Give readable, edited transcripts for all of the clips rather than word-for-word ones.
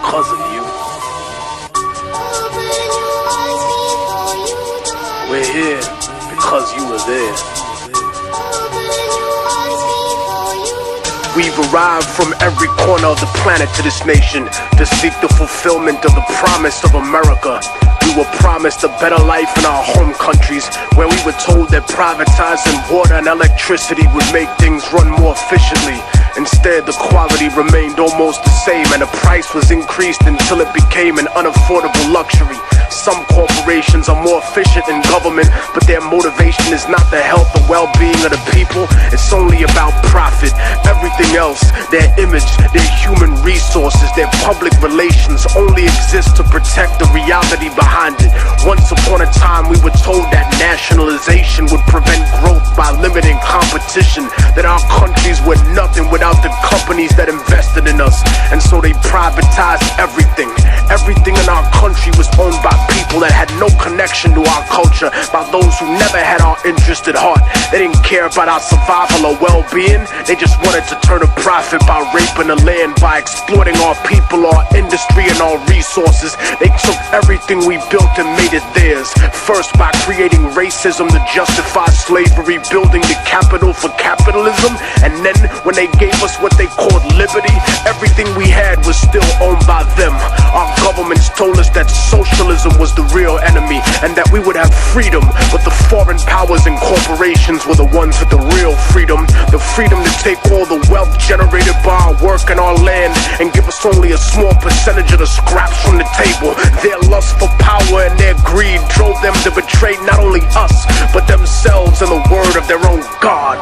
because of you. We're here because you were there. We've arrived from every corner of the planet to this nation to seek the fulfillment of the promise of America. We were promised a better life in our home countries, where we were told that privatizing water and electricity would make things run more efficiently. Instead, the quality remained almost the same, and the price was increased until it became an unaffordable luxury. Some corporations are more efficient than government, but their motivation is not the health or well-being of the people. It's only about profit. Everything else, their image, their human resources, their public relations only exist to protect the reality behind it. Once upon a time, we were told that nationalization would prevent growth by limiting competition, that our countries were nothing without the companies that invested in us. And so they privatized everything. Everything in our country was owned by people that had no connection to our culture, by those who never had our interest at heart. They didn't care about our survival or well-being. They just wanted to turn a profit by raping the land, by exploiting our people, our industry, and our resources. They took everything we built and made it theirs. First by creating racism to justify slavery, building the capital for capitalism, and then when they gave us what they called liberty, everything we had was still owned by them. Our governments told us that socialism was the real enemy and that we would have freedom, but the foreign powers and corporations were the ones with the real freedom. The freedom to take all the wealth generated by our work and our land and give us only a small percentage of the scraps from the table. Their lust for power and their greed drove them to betray not only us, but themselves and the word of their own God.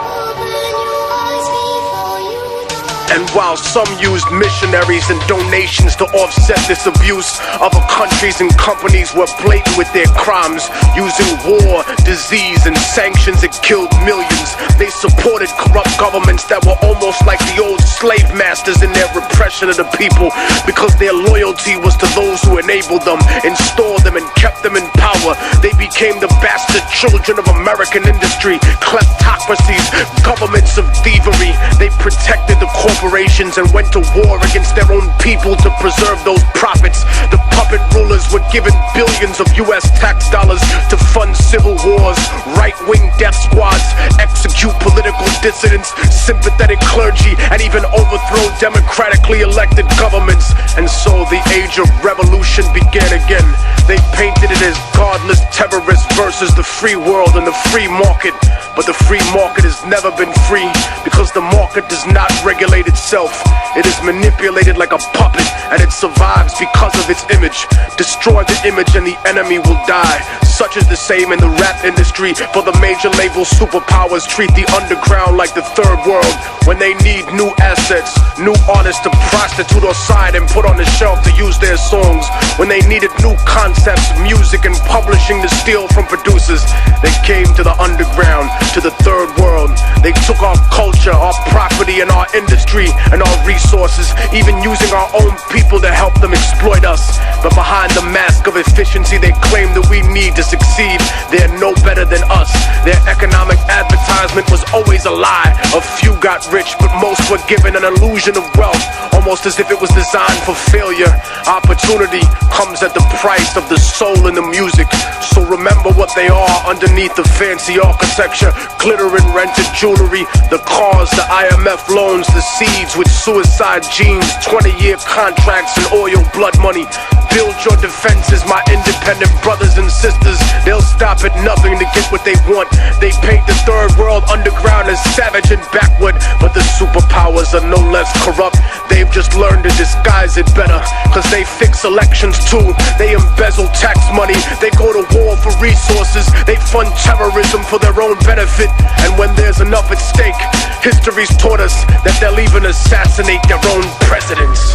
And while some used missionaries and donations to offset this abuse, other countries and companies were blatant with their crimes, using war, disease, and sanctions that killed millions. They supported corrupt governments that were almost like the old slave masters in their repression of the people, because their loyalty was to those who enabled them, installed them, and kept them in power. They became the bastard children of American industry, kleptocracies, governments of thievery. They protected the corporations and went to war against their own people to preserve those profits. The puppet rulers were given billions of US tax dollars to fund civil wars, right-wing death squads, execute political dissidents, sympathetic clergy, and even overthrow democratically elected governments. And so the age of revolution began again. They painted it as godless terrorists versus the free world and the free market. But the free market has never been free, because the market does not regulate itself. It is manipulated like a puppet, and it survives because of its image. Destroy the image and the enemy will die. Such is the same in the rap industry, for the major label superpowers treat the underground like the third world. When they need new assets, new artists to prostitute or sign and put on the shelf to use their songs. When they needed new concepts, music, and publishing to steal from producers, they came to the underground, to the third world. They took our culture, our property, and our industry, and our resources, even using our own people to help them exploit us. But behind the mask of efficiency they claim that we need to succeed, they're no better than us. Their economic advertisement was always a lie. A few got rich, but most were given an illusion of wealth, almost as if it was designed for failure. Opportunity comes at the price of the soul in the music. So remember what they are underneath the fancy architecture: glitter and rented jewelry, the cars, the IMF loans, the seeds with suicide genes, 20-year contracts and oil blood money. Build your defenses, my independent brothers and sisters. They'll stop at nothing to get what they want. They paint the third world underground as savage and backward, but the superpowers are no less corrupt. They've just learned to disguise it better, cause they fix elections too. They embezzle tax money, they go to war for resources, they fund terrorism for their own benefit. And when there's enough at stake, history's taught us that they'll even assassinate their own presidents.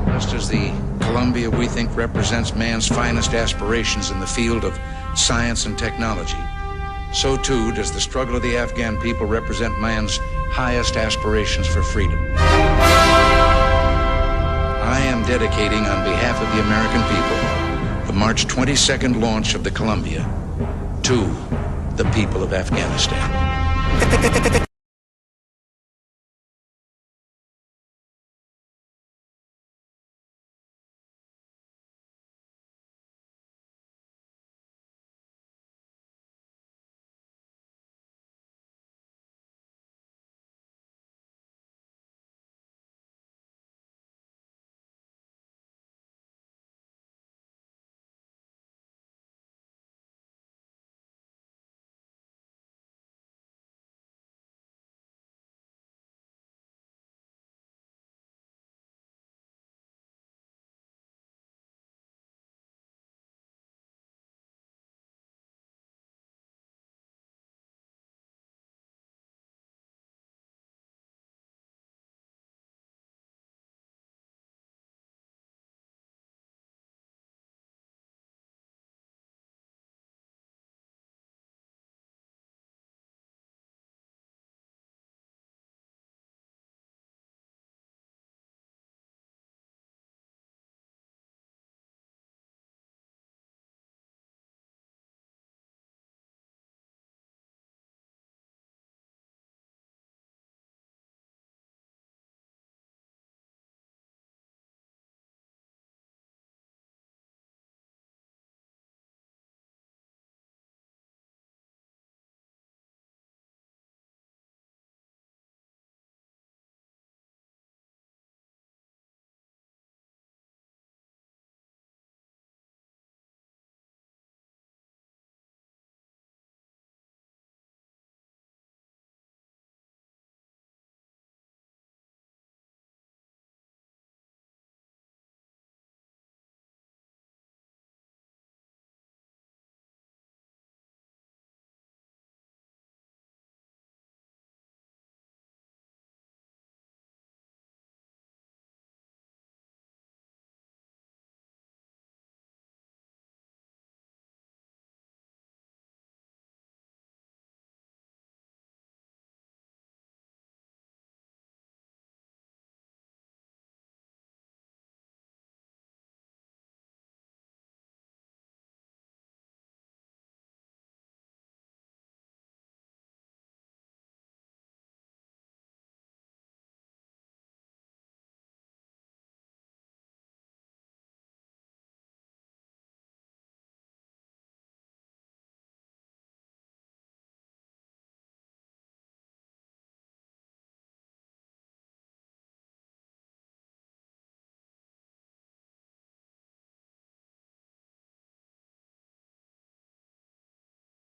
Just as the Columbia we think represents man's finest aspirations in the field of science and technology, so too does the struggle of the Afghan people represent man's highest aspirations for freedom. I am dedicating on behalf of the American people the March 22nd launch of the Columbia to the people of Afghanistan.